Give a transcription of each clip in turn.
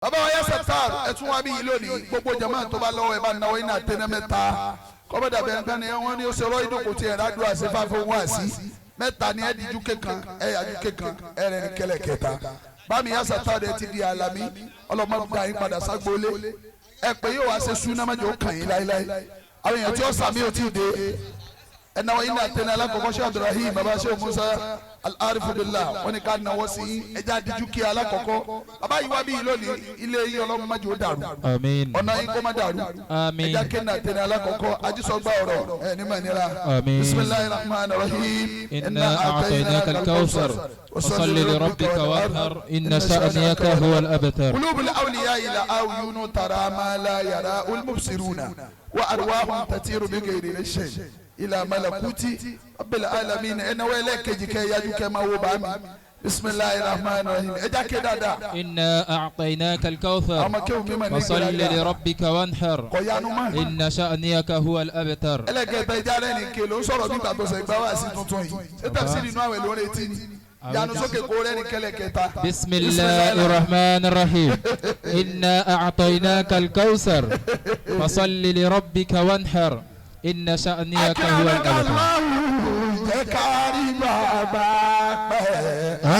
bàbá wa yẹ sẹpítàr ẹtún wa bí yìí lónìí gbogbo jama tó bá lọ́wọ́ ẹ bá náwó iná tẹnẹ mẹ́ta kọ́bẹ̀dà bẹ̀rẹ̀ nǹkan ni wọ́n ní ó ṣe rọ́ ìdókòó tiẹ̀ rádùn àṣefà fún wa sí mẹ́ta ni ẹ di ju kékan ẹ yà ju kékan ẹ rẹ̀ ní kẹlẹ̀ kẹta bámi yẹ sẹpítàr ẹ ti di alami ọlọ́mọdé yín padà ságbólé ẹ pé yóò wá ṣe súnámẹ́jọ kàn yín láíláí àwọn èèyàn tí ó sàmì ò tí ì dé ẹ náwó iná tẹnẹ alákọ̀ọ́kọ́ ṣe Abdulrahim baba ṣe Musa al-Arifudullah wọn ni ká náwó sí ẹja díjú kí alákọ̀ọ́kọ́ bàbá yìí wá bí yìí lónìí ilé yìí ọlọ́run má jẹ́ ó dàrú ọ̀nà yìí kó má dàrú ẹja kéna tẹnẹ alákọ̀ọ́kọ́ ajísọgbà ọ̀rọ̀ ẹ ní mẹ́nira bisimilahi rahman rahim inna a'tainaka al-kawthar fasalli li rabbika wanhar inna sha'niyaka huwa al-abtar. qulubul awliya ila awyunu tara ma la yara al-mubsiruna wa arwahum tatiru bi ghayri shay ila malakuti rabbil alamin ena wele kejike yaju ke ma wo ba mi bismillahir rahmanir rahim eja ke dada inna a'tainaka al-kawthar fasalli li rabbika wanhar inna sha'niyaka huwa al-abtar. elege be jare ni ke lo sọ̀rọ̀ nígbà tó ṣe gba wá sí tuntun yìí e tafsiri nu àwẹ̀ lórí tí ni yanu sókè ko re ni kele kẹta bismillahir rahmanir rahim inna a'tainaka al-kawthar fasalli li rabbika wanhar inna sha'niyaka huwa al-abtar.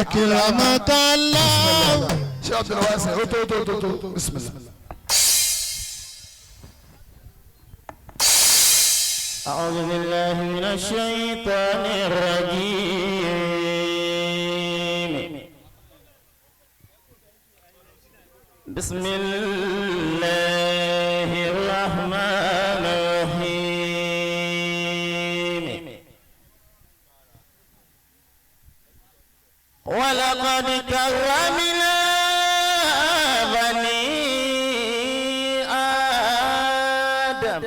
أكرمك الله. شيخ عبد الواسع بسم الله. أعوذ بالله من الشيطان الرجيم. بسم الله الرحمن الرحيم. ولقد كرمنا بني آدم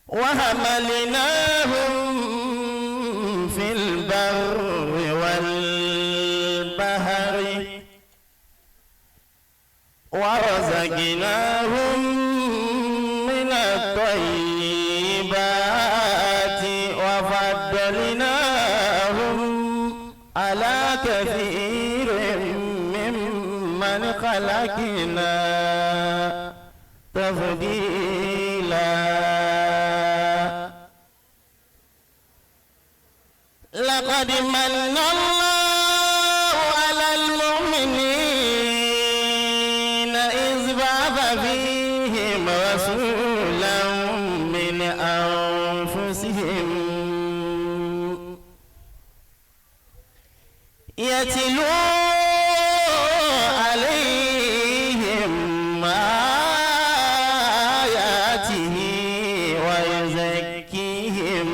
وحملناهم في البر والبحر ورزقناهم من الطيبات وفضلناهم على كثير ممن خلقنا تفضيلا. لقد من الله على المؤمنين إذ بعث فيهم رسولا من أنفسهم يتلو عليهم آياته ويزكيهم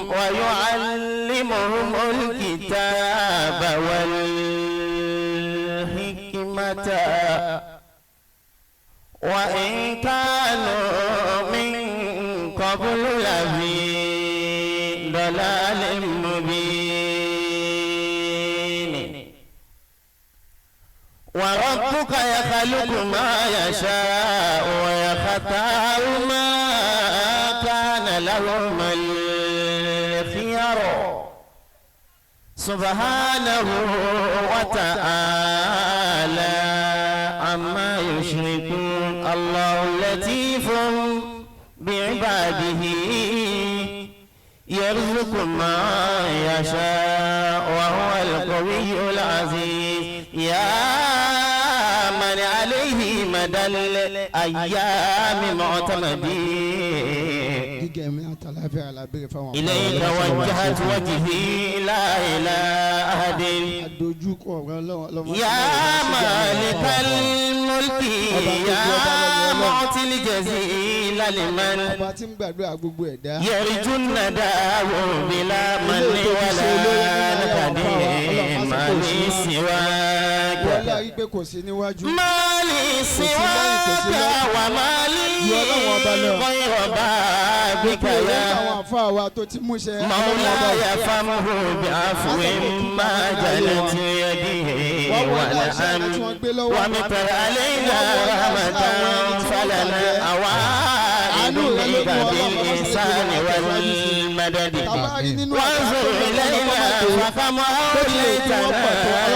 ويعلمهم الكتاب والحكمة وإن كانوا من قبل لفي ضلال مبين. وربك يخلق ما يشاء ويختار ما كان لهم الخيار سبحانه وتعالى عما يشركون. الله لطيف بعباده يرزق ما يشاء وهو القوي العزيز. يا من عليه مدى الأيام معتمدين إليك وجهت وجهي لا إلى أحد. يا مالك الملك يا معطي الجزيل لمن يرجو النداء بلا من ولا نقديم ما لي سواك ما لي سواك وما لي غير بابك يا مولاي فامه بعفو ما جلت يده ولأن ومطر علينا رحمة فلنا أوان بك بالإحسان والمدد وانظر إلينا فكم أوليتنا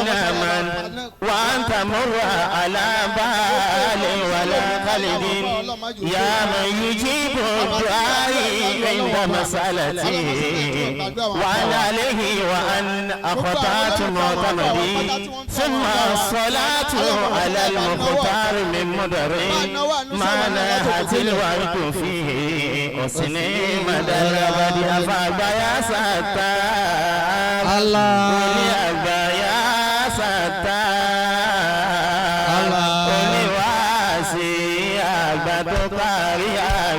نعما وأنت مر على بال ولا خلد يا من يجيب الدعاء عند مسألتي وعن عليه وأن أخطأت معتمدي ثم الصلاة على المختار من مدر ما نهت الورد فيه وسني مدى الأبد أفاق يا ستار الله يا ستار الله واسي أبدك يا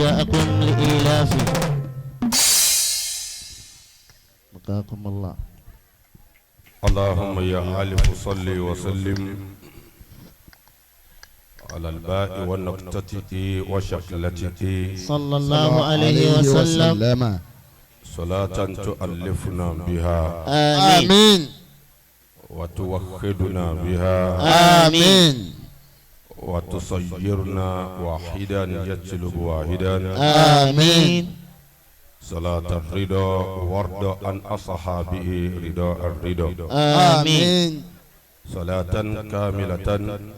جاءكم لإيلاف بقاكم الله. اللهم يا عالم صل وسلم على الباء والنقطة وشكلته صلى الله عليه وسلم صلاة تؤلفنا بها آمين وتوحدنا بها آمين وتصيرنا واحدا يجلب واحدا آمين. صلاة الرضا وارض عن أصحابه رضا الرضا آمين. صلاة كاملة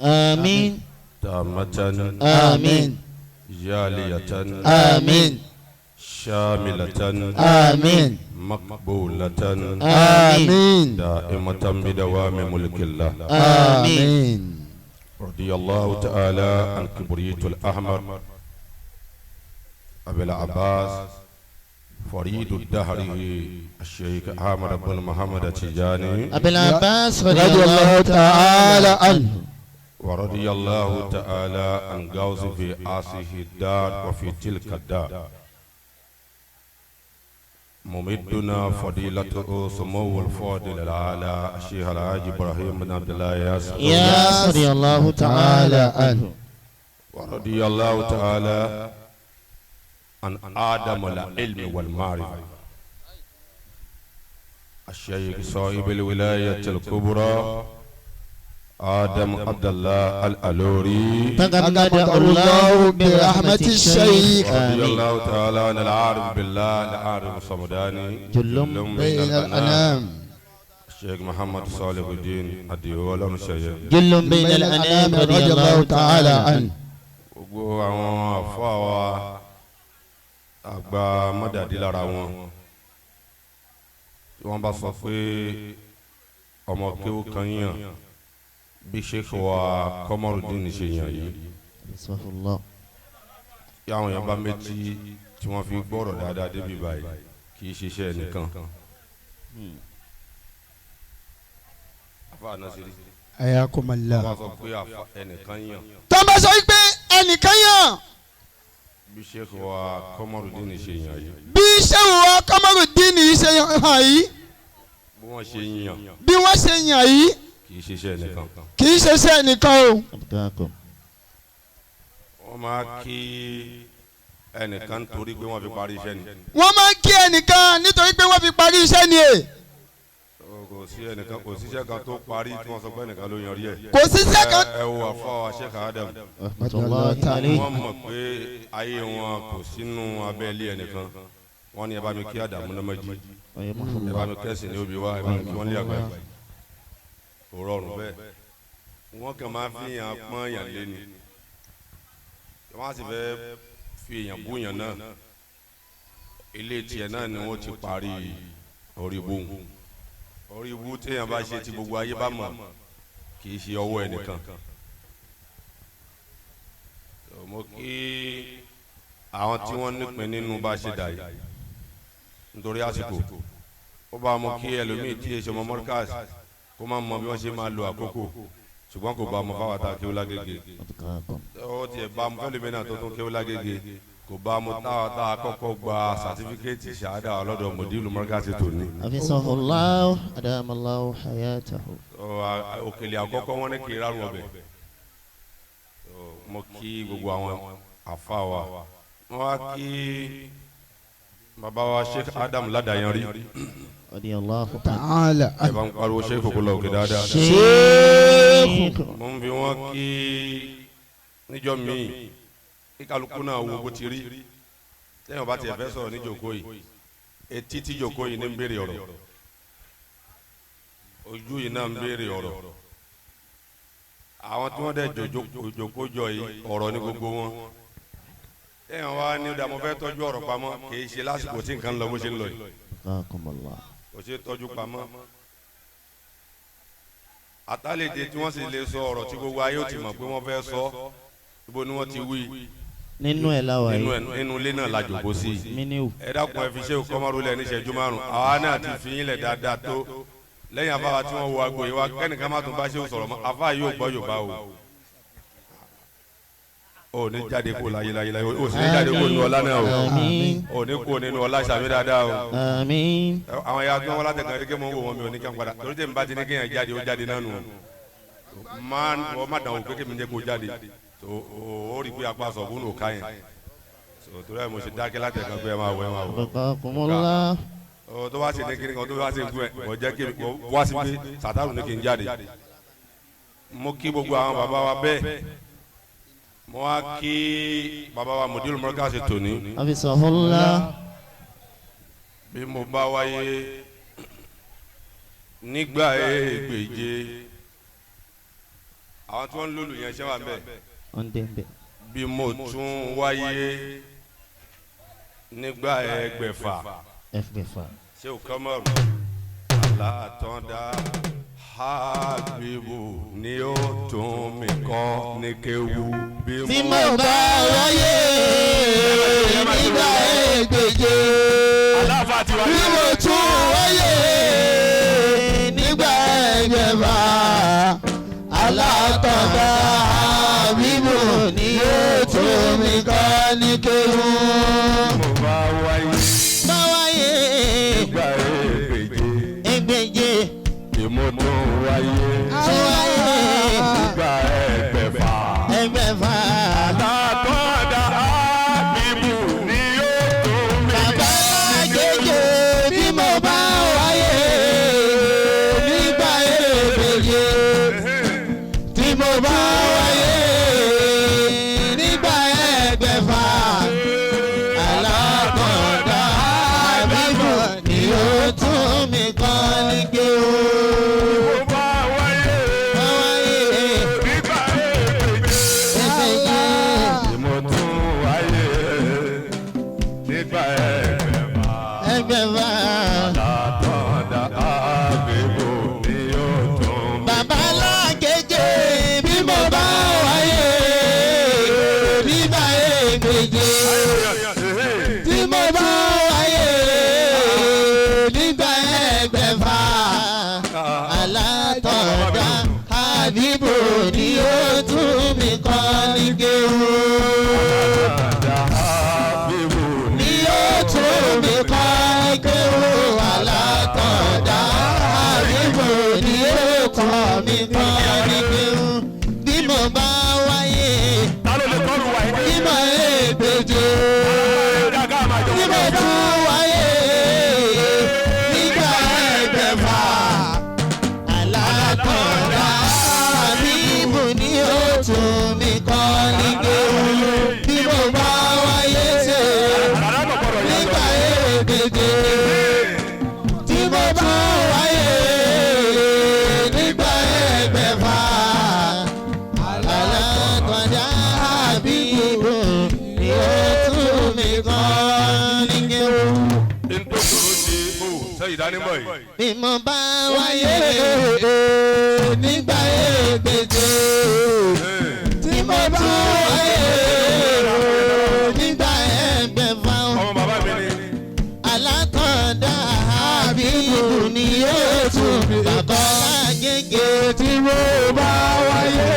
آمين. تامة آمين. جالية آمين. شاملة آمين. مقبولة آمين. دائمة بدوام ملك الله آمين. رضي الله تعالى عن كبريت الأحمر أبي العباس فريد الدهر الشيخ أحمد بن محمد التجاني أبي العباس رضي الله تعالى عنه ورضي الله تعالى عن غوث في آسه الدار وفي تلك الدار ممدنا فضيلته سمو الفاضل الأعلى الشيخ الحاج إبراهيم بن عبد الله ياس رضي الله تعالى عنه ورضي الله تعالى عن آدم العلم والمعرفة الشيخ صاحب الولاية الكبرى آدم عبد الله الألوري تغمده الله برحمة الشيخ رضي الله تعالى عن العارف بالله العارف الصمداني جل بين الأنام الشيخ محمد صالح الدين الديول الشيخ جل بين الأنام رضي الله تعالى عنه gbogbo àwọn àfọ àwa àgbà mọ́dàdí lára wọn tí wọ́n bá sọ pé ọmọ kéwú kan yàn bí sheikh wa Kọmọrùdín ṣe yàn yìí kí àwọn èèyàn bá méjì tí wọ́n fi gbọ́rọ̀ dáadáa débi báyìí kì í ṣiṣẹ́ nìkan. afa Nasiri. ayakumala. wọ́n sọ pé ẹnìkan yàn. tó bá sọ pé ẹnìkan yàn. bí sheikh wa Kọmọrùdín ṣe yàn yìí. bí sheikh wa Kọmọrùdín ṣe yàn yìí. bí wọ́n ṣe yàn. bí wọ́n ṣe yàn yìí. kì í ṣiṣẹ́ nìkan. kì í ṣiṣẹ́ nìkan o. wọ́n máa kí ẹnìkan nítorí pé wọ́n fi parí iṣẹ́ ni. wọ́n máa kí ẹnìkan nítorí pé wọ́n fi parí iṣẹ́ ni e. kò sí ẹnìkan kò síṣẹ́ kan tó parí tí wọ́n sọ pé ẹnìkan ló yanrí ẹ̀. kò síṣẹ́ kan. ẹ wo àfọwọ́ Sheikh Adam. wọ́n mọ̀ pé ayé wọn kò sínú abẹ́lé ẹnìkan. wọ́n ní ẹ bá mi kí Adamu Namaji. ẹ bá mi kẹ́sìn ní obì wá ẹ bá mi kí wọ́n lé àgbà. kò rọrùn bẹ́ẹ̀. wọ́n kàn máa fi yàn pọ́n yàn lé ni. wọ́n á sì fẹ́ fi èèyàn bú yàn náà. ilé tiẹ̀ náà ni wọ́n ti parí orí bóun. orí ibú téèyàn bá ṣe tí gbogbo ayé bá mọ̀ kì í ṣe ọwọ́ ẹnìkan. mo kí àwọn tí wọ́n nípìn nínú bá ṣe dà yìí nítorí àsìkò ó bá mọ kí ẹlòmíì tí èso ọmọ Mọ́ríkàs kó má mọ bí wọ́n ṣe máa lo àkókò ṣùgbọ́n kò bá mọ fáwọn àtàkì Kéwú Lágége ó tiẹ̀ bá mọ fẹ́lẹ́ mẹ́ta tó tún Kéwú Lágége kò bá mu táwa kọ́kọ́ gba sàtífíkẹ́tì ṣáádà ọlọ́dọ̀ mọ̀dílù Mọ́ríkàsì tòní. Hafizahullahu adamallahu hayatahu. òkèlè àkọ́kọ́ wọn ní kí irárun ọbẹ̀ mo kí gbogbo àwọn àfa wa wọn wá kí bàbá wa Sheikh Adam Ládàyanrí. Radiyallahu ta'ala. ẹ bá ń pariwo Sheikh kòkó lọ òkè dáadáa. mo ń fi wọn kí níjọ́ míì kí kálukú náà wo bó ti rí lẹ́yìn ọba tiẹ̀ fẹ́ sọ̀rọ̀ ní jòkó yìí etí tí jòkó yìí ní ń béèrè ọ̀rọ̀ ojú yìí náà ń béèrè ọ̀rọ̀ àwọn tí wọ́n dẹ̀ jòkó jọ yìí ọ̀rọ̀ ní gbogbo wọn lẹ́yìn wa ní ọ̀dà mo fẹ́ tọ́jú ọ̀rọ̀ pamọ́ kì í ṣe lásìkò tí nǹkan lọ bó ṣe ń lọ yìí kò ṣe tọ́jú pamọ́ àtàlẹ́dẹ tí wọ́n sì lè sọ ọ̀rọ̀ tí gbogbo ayé ó ti mọ̀ pé wọ́n fẹ́ sọ ibo ni wọ́n ti wí nínú ẹ̀ láwa yìí nínú ilé náà la jòkó sí i ẹ dákun ẹ fi ṣe Kọ́mọ́rù lẹ ní ìṣẹ́jú márùn àwa náà ti fi yín lẹ̀ dáadáa tó lẹ́yìn afáwa tí wọ́n wo agbo yìí wá kẹ́nìkan má tún bá ṣe sọ̀rọ̀ mọ́ afá yóò gbọ́ Yorùbá o ní jáde kó láyé o sì ní jáde kó nínú ọlá náà o ní kó nínú ọlá ṣàmì dáadáa o àwọn ya tí wọ́n látẹ̀kàn rí kí mo ń wò wọ́n mi ò ní kí n padà torí tèmi bá ti ní kéèyàn jáde ó jáde náà nù má dàn o pé kémi jẹ́ kó jáde o rí pé apá sọ̀bùn ní òkà yẹn torí ẹ̀ mo ṣe dákẹ́ láti ẹ̀kan pé ẹ máa wọ ẹ máa wọ. tó bá ṣe ní kíni kan tó bá ṣe ń gún ẹ kò jẹ́ kí wá sí pé sàtàrù ní kí n jáde. mo kí gbogbo àwọn bàbá wa bẹ́ẹ̀ mo wá kí bàbá wa Mùdírù Mọ́ríkàsì tòní. Hafizahullah. bí mo bá wáyé nígbà ègbèje àwọn tí wọ́n ń lòlù yẹn ṣé wà bẹ́ẹ̀ bí mo tún wáyé nígbà ẹgbẹ̀fà ṣé o Kọ́mọ́rù alátọ́ndá Habibu ni ó tún mi kọ́ ní kéwú bí mo bá wáyé nígbà ẹgbẹ̀je bí mo tún wáyé nígbà ẹgbẹ̀fà alátọ́ndá Habibu ni ó tún mi kọ́ ní kéwú. mo bá wáyé nígbà ẹgbẹ̀je bí mo tún wáyé nígbà ẹgbẹ̀fà alátọ́ndá Habibu ni ó tún mi bàbá Agége bí mo bá wáyé nígbà ẹgbẹ̀je tí mo bá wáyé nígbà ẹgbẹ̀fà alátọ́ndá Habibu ni ó tún mi kọ́ ní kéwú. Bàbá Lágége bí mo bá wáyé nígbà ẹgbẹ̀je tí mo bá wáyé nígbà ẹgbẹ̀fà alátọ́ndá Habibu ni ó tún mi kọ́ ní kéwú. Ni ó tún mi kọ́ ní kéwú alátọ́ndá Habibu ni ó kọ́ mi mi kọ́ ní kéwù. ntòkòrò ṣe o sẹ́yìn dánimọ̀ yìí. bí mo bá wáyé nígbà ègbèje tí mo bá wáyé nígbà ẹgbẹ̀fà. ọmọ bàbá mi ni. alákọ̀ọ́dá àbíkú ni yóò tún mi bàbá Agége tí mo bá wáyé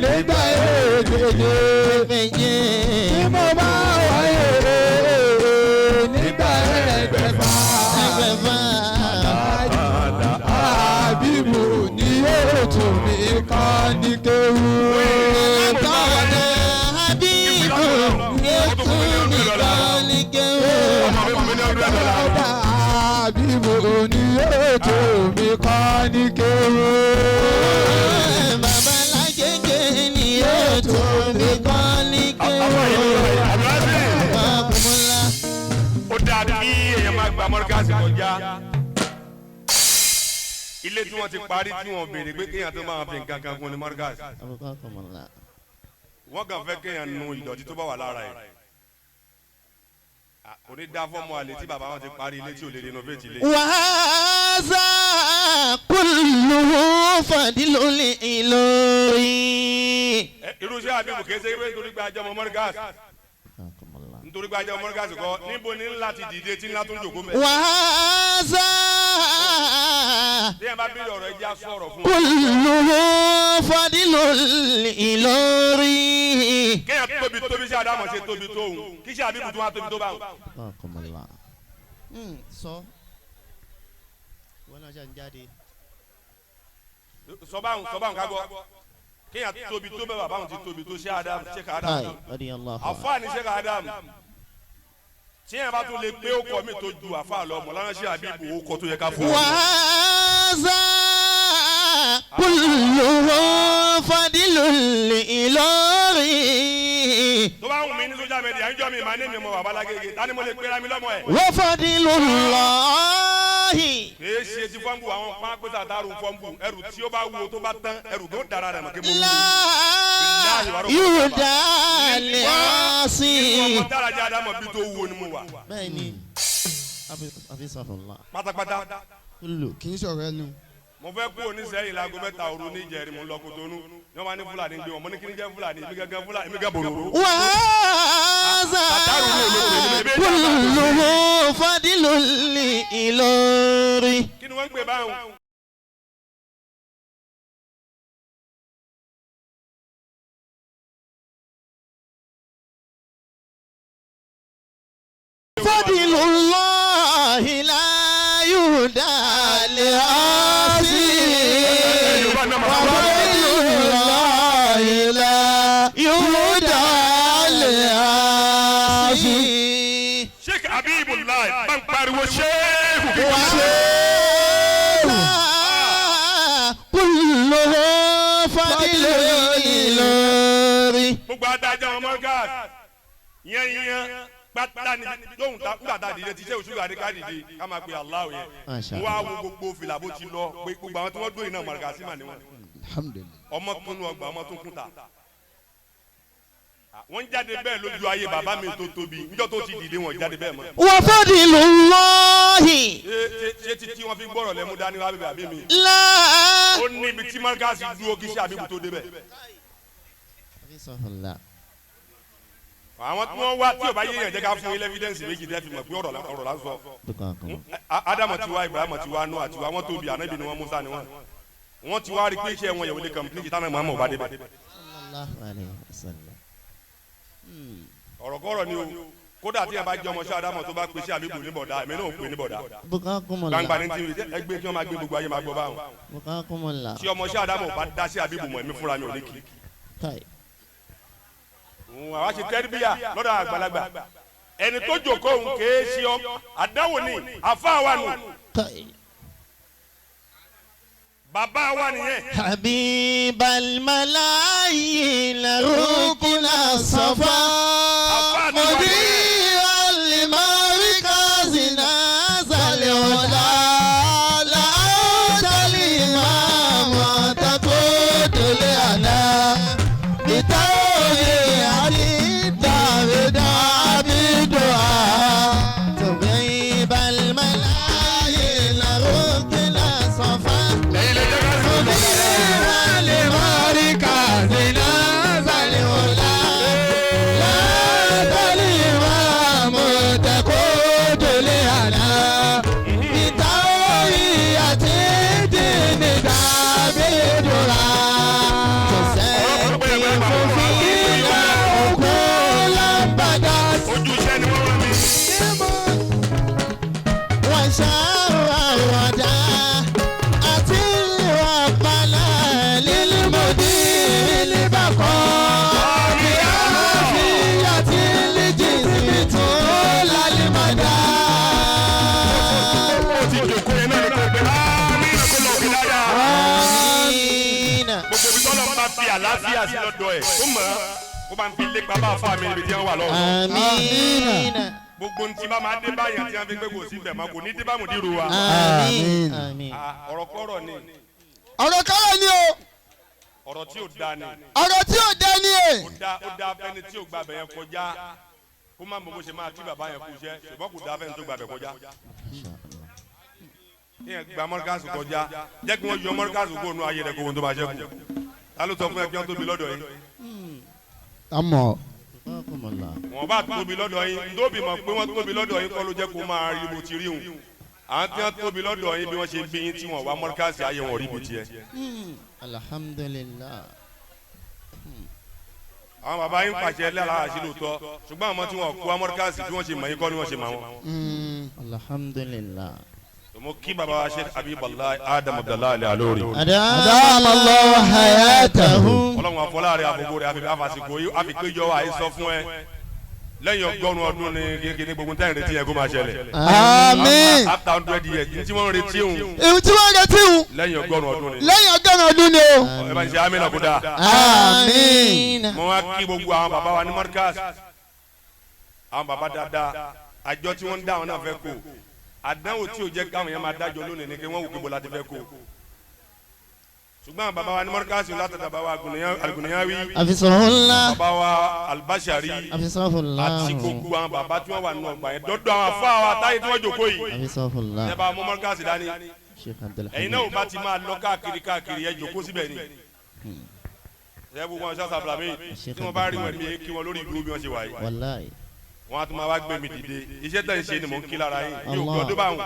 nígbà ègbèje tí mo bá wáyé nígbà ẹgbẹ̀fà. Àbíkú ni yóò tún mi kọ́ ní kéwú. Alákọ̀ọ́dá àbíkú ni yóò tún mi kọ́ ní kéwú. Alákọ̀ọ́dá àbíkú ni yóò tún mi kọ́ ní kéwú. Bàbá Lágége ni yóò tún mi kọ́ ní kéwú. ó dáa kí èèyàn máa gba mọ́ríkàsì kọjá ilé tí wọ́n ti parí tí wọ́n béèrè pé kéèyàn tó máa fi nǹkan kan kun ní mọ́ríkàsì wọ́n kàn fẹ́ kéèyàn nu ìdọ̀tí tó bá wà lára ẹ̀ kò ní dá fọ́ọ̀mù àlè tí bàbá wọn ti parí ilé tí ò lè renovate ilé. wàhálà kúlù fàdílù Ìlọrin. irúṣẹ́ àbíkù kése pé nítorí pé ajọ́ ọmọ mọ́ríkàsì nítorí pé ajọ́ ọmọ mọ́ríkàsì kọ́ níbo ni ńlá ti dìde tí ńlá tó ń jòkó mẹ́. wàhálà bí ẹ bá bí ọ̀rọ̀ ẹja sọ̀rọ̀ fún kúlù fàdílù Ìlọrin. kéèyàn tóbi sí Ádámọ̀ ṣe tóbi tó òun kí ṣe àbíkù tó wá tóbi tó bá òun. sọ wọn náà ṣe ń jáde. sọ báwọn ká gbọ́ kéèyàn tóbi tó bẹ́ẹ̀ bàbá òun ti tóbi tó ṣe Ádámù ṣe ká Ádámù àfáàní ṣe ká Ádámù tí yẹn bá tún lè pé ọkọ mi tó ju àfáà lọ mọ̀ lánàá ṣe àbíkù ọkọ tó yẹ ká fún un. wàhálà kúlù fàdílù Ìlọrin. tó bá wù mí ní social media ń jọ mi màá ní mi mọ bàbá Lágége tani mo lè pera mi lọ́mọ ẹ̀. wọ́n fàdílù lọ́ọ̀hì. kìí ṣe ti fọ́nbù àwọn pápẹ́sà dárò fọ́nbù ẹrù tí ó bá wúwo tó bá tán ẹrù tó dára rẹ̀ mọ̀ kí mo wú. yóò dá lè sí. ọmọ dára jẹ́ Ádámọ̀ bí tó wúwo ni mo wà. bẹ́ẹ̀ni àfisàfùnlá. pátápátá. kì í sọ̀rọ̀ ẹnu. mo fẹ́ kú oníṣẹ́yìn láago mẹ́ta òru ní ìjẹ́rìí mo lọ Kòtónú ní wọ́n máa ní Fúlàní gbé wọn mo ní kí ni jẹ́ Fúlàní èmi gángan Fúlàní èmi gán bòròrò. wàhálà kúlù fàdílù Ìlọrin. kí ni wọ́n ń pè báwọn. fàdílù Allahi la yuhda li asi. fàdílù Allahi la yuhda li asi. Sheikh Habibullah bá ń pariwo Sheikh. kúlù fàdílù Ìlọrin. gbogbo adájọ́ ọmọ gáàs yẹn pátá ni lóhùn nígbà tá a dìde ti ṣe òṣùwà ní ká dìde ká máa pe Allahu yẹn wọ́n á wo gbogbo fìlà bó ti lọ pé gbogbo àwọn tí wọ́n dóyìn náà mọ̀rẹ́kà sí màní wọn. ọmọ kúnnú ọgbà ọmọ tó kún ta. wọ́n ń jáde bẹ́ẹ̀ lójú ayé bàbá mi tó tóbi níjọ́ tó ti dìde wọn jáde bẹ́ẹ̀ mọ́. wa fadlullahi. ṣé títí wọn fi gbọ́rọ̀ lẹ́mú dání wá bíbẹ̀ àbí mi. la. ó ní ibi tí mọ́rẹ́kà sì dúró kí ṣe àbíkú tó débẹ̀. àwọn tí wọ́n wá tí o bá yéèyàn jẹ́ ká fún ilé evidence méjì tẹ́ fi mọ̀ pé ọ̀rọ̀ la ń sọ. Ádámù ti wá Ibrahim ti wá Nóà àti wá wọ́n tóbi ànábì ni wọ́n Mùsá ni wọ́n ti wá rí pé iṣẹ́ wọn yẹ̀wò lè complete tánà Muhammad bá débẹ̀. ọ̀rọ̀kọ̀rọ̀ ni o kódà tí yẹn bá jẹ́ ọmọọṣẹ́ Ádámù tó bá pe sí àbíkù ní bọ̀dá ẹ̀mí náà ò pè ní bọ̀dá. gbangba ní ti ẹgbẹ́ kí wọ́n máa gbé gbogbo ayé máa gbọ́ báwọn. tí ọmọọṣẹ́ Ádámù bá dá sí àbíkù mọ̀ ẹ̀mí fúnra mi ò ní kí. àwa ṣe tẹ́rìbíyà lọ́dọ̀ àgbàlagbà ẹni tó jòkó òun kèé ṣe ọ àdáwò ni àfáà wa nù bàbá wa nìyẹn. habibal malayi larukuna safa mọ̀dí alimarikazi náà sàlẹ̀ ọ̀la làásàlì máa mọ̀ tako délé àná ìtàwé àti dàwédà. àlàáfíà sí lọ́dọ̀ ẹ̀ tó mọ̀ kó bá ń fi lé bàbá fún àmì ibi tí wọ́n wà lọ́wọ́. àmín. gbogbo ntí bá máa dé báyìí àti àfi pé kò sí bẹ̀ máa kò ní dé bá mùdírù wa. àmín. ọ̀rọ̀ kọ́rọ̀ ni ọ̀rọ̀ kọ́rọ̀ ni o. ọ̀rọ̀ tí ò da ni. ọ̀rọ̀ tí ò dá ni e. ó da fẹ́ni tí ò gba bẹ̀ yẹn kọjá kó má mọ bó ṣe máa kí bàbá yẹn kú iṣẹ́ ṣùgbọ́n kò da fẹ́ni tó gba bẹ̀ kọjá. yẹn gba mọ́ríkàsì kọjá jẹ́ kí wọ́n yọ mọ́ríkàsì kó nu ayé rẹ̀ kó wọn tó máa ṣẹ́kù. ta ló sọ fún ẹ kí wọ́n tóbi lọ́dọ̀ yìí. àmọ́. wọ́n bá tóbi lọ́dọ̀ yìí ndóbi mọ̀ pé wọ́n tóbi lọ́dọ̀ yìí kọ́ ló jẹ́ kó máa rí bó ti rí hùn. àwọn tí wọ́n tóbi lọ́dọ̀ yìí bí wọ́n ṣe bí yín tí wọ́n wá mọ́ríkàsì ayé wọn rí bó tiẹ̀. alhamdulillah. àwọn bàbá yín pàṣẹ lára àṣírí òótọ́ ṣùgbọ́n àwọn tí wọ́n kó amọ́ríkàsì bí wọ́n ṣe mọ̀ yín kọ́ ni wọ́n ṣe mọ̀ wọn. alhamdulillah. mo kí bàbá wa Sheikh Habiballah Adam Abdullahi Al-Alori. adama Allahu hayatahu. ọlọ́run àfọláàrẹ àfọwọ́ rẹ̀ àfàsìkò yìí àfikẹ́jọ àìsọ fún ẹ lẹ́yìn ọgọ́rùn ọdún ní kékeré gbogbo táyà retí yẹn kó máa ṣẹlẹ̀. àmín. after 100 years ní tí wọ́n retí òun. èyí tí wọ́n retí òun. lẹ́yìn ọgọ́rùn ọdún ni. lẹ́yìn ọgọ́rùn ọdún ni o. ẹ bá ń ṣe amínà kó dáa. àmín. mo wá kí gbogbo àwọn bàbá wa ní Markaz àwọn bàbá dáadáa àjọ tí wọ́n ń dá àwọn náà fẹ́ kó àdánwò tí ò jẹ́ káwọn yẹn máa dájọ́ lónìí ni kí wọ́n wò kébò láti fẹ́ kó ṣùgbọ́n bàbá wa ní Markaz látàtà bàbá wa Al-Gunyawi afisahullah. bàbá wa Al-Bashari afisahullah. àti gbogbo àwọn bàbá tí wọ́n wà nínú ọgbà yẹn dọ́dọ̀ àwọn afọ àwọn àtàyè tí wọ́n jókòó yìí afisahullah. ẹ bá mú Markaz dání sheikh abdul ẹ̀yin náà ò bá ti máa lọ káàkiri ẹ jókòó síbẹ̀ ni ẹ gbogbo wọn ṣáṣà fúlàmì tí wọ́n bá rí wọn mi kí wọn lórí ìdúró bí wọ́n ṣe wà yìí wallahi. wọn a tún máa wá gbé mi dìde iṣẹ́ tẹ̀ ń ṣe ni mò ń kí lára yín ní òkú ọdún báwọn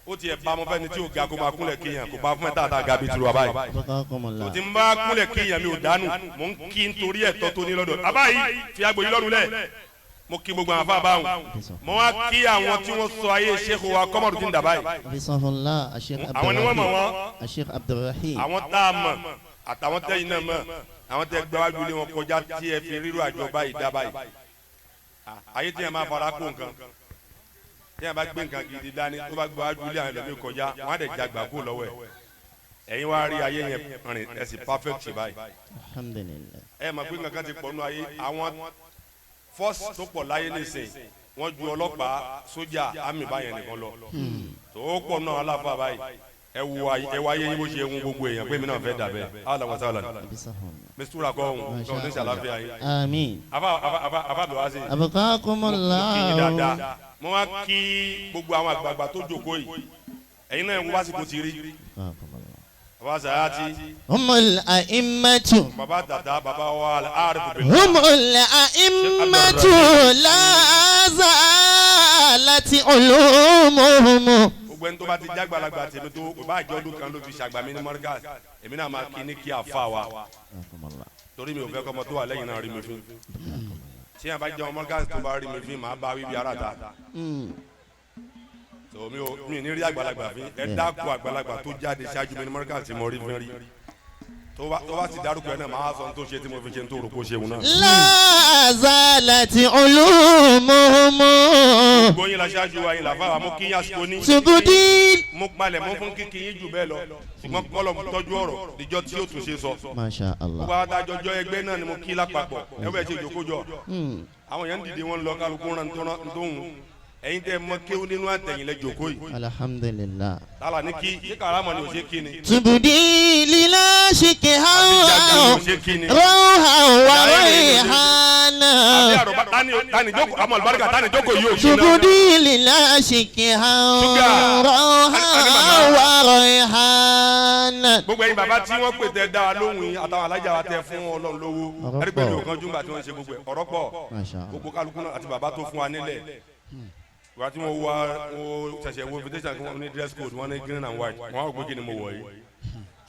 ó tiẹ̀ bá ọmọ fẹ́ni tí ò ga kó máa kúnlẹ̀ kéèyàn kó bá fún ẹ tààtà ga bíi turu wa báyìí ó ti ń bá kúnlẹ̀ kéèyàn mi ò dánù mò ń kí nítorí ẹ̀tọ́ tó ní lọ́dọ̀ àbáyí fi agbo yìí lọ́rùn lẹ̀ mo kí gbogbo àwọn afá báwọn mo wá kí àwọn tí wọ́n sọ ayé Sheikh wa Qamaruddin Dabai àwọn ni wọ́n mọ̀ wọ́n àwọn tá a mọ̀ àtàwọn tẹ́yìn náà mọ̀ àwọn tẹ́ gbáwájú lé wọn kọjá tí ẹ fi rírò àjọ báyìí dá báyìí ayé tí yẹn máa fara kó nǹkan tí yẹn bá gbé nǹkan gidi dání tó bá gbáwájú lé àwọn ẹlòmíì kọjá wọn á dẹ̀ jagbà kó lọ́wọ́ ẹ̀ ẹ̀yin wá rí ayé yẹn rìn ẹ̀ sì perfect báyìí ẹ̀ mọ̀ pé nǹkan ti pọ̀ nù ayé àwọn force tó pọ̀ láyé nìsín wọ́n ju ọlọ́pàá sójà àmì báyẹn nìkan lọ tó pọ̀ náà aláfa báyìí ẹ wo ayé yín bó ṣe ń gbogbo èèyàn pé mi náà fẹ́ dàbẹ́ alawasala mistura kọ́ ọ̀hún kọ́ ní sàlàfíà yín. àmín. afa bẹ̀ wá sí. abukakumullahu. kí ni dáadáa mo wá kí gbogbo àwọn àgbààgbà tó jókòó yìí ẹ̀yin náà ń wá sí kò ti rí. baba sayati. humul a'immatu. baba dada baba wa al-arifu billah. humul a'immatu la zalati ulumuhum. gbogbo ẹni tó bá ti jágbàlagbà tèmi tó o bá jẹ́ ọdún kan ló fi ṣàgbà mí ní Markaz èmi náà máa kí ní kí àfa wa torí mi ò fẹ́ kọ́mọ tó wà lẹ́yìn náà rí mi fín tí yẹn bá jẹ́ ọmọ Markaz tó bá rí mi fín màá bá wíwí ara ta tó mi ní rí àgbàlagbà fín ẹ dákun àgbàlagbà tó jáde ṣáájú mi ní Markaz tí mo rí fín rí tó bá ti dárúkọ ẹ náà máa sọ tó ṣe tí mo fi ṣe tó rò kó ṣeun náà. lazalati ulumuhum. gbóyin la ṣáájú wa yín làfà àmọ́ kí yín àsìkò ní. subudi. mo palẹ̀ mọ́ fún kíkì yín jù bẹ́ẹ̀ lọ ṣùgbọ́n kọ́lọ̀ tọ́jú ọ̀rọ̀ níjọ́ tí yóò tún ṣe sọ. masha Allah. gbogbo àwọn àjọjọ ẹgbẹ́ náà ni mo kí lápapọ̀ ẹ bẹ́ẹ̀ ṣe ìjókòjọ. àwọn yẹn ń dìde wọn lọ kálukú rán tóun ẹ̀yin tẹ́ mọ̀ kéwú nínú àtẹ̀yìnlẹ̀ jòkó yìí. alhamdulillah. tala ni kí karamọ ni o ṣe kí ni. subudi lila ṣìkì hàn rọ́hà wà rẹ́hánà. àbí àròbá tani jókòó àmọ́ àlùbáríkà tani jókòó yìí ò sí náà. subudi lila ṣìkì hàn rọ́hà wà rẹ́hánà. gbogbo ẹ̀yin bàbá tí wọ́n pè tẹ́ dá wa lóhùn yìí àtàwọn alájà wa tẹ fún Ọlọ́run lówó ẹ̀rí pé mi ò kan júmbà tí wọ́n ṣe gbogbo ẹ̀ ọ̀rọ̀ pọ̀ gbogbo kálukú náà àti bàbá tó fún wa nílẹ̀ wà tí wọ́n wá ṣẹ̀ṣẹ̀ wo invitation kí wọ́n ní dress code wọ́n ní green and white wọ́n á gbé kí ni mo wọ̀ yìí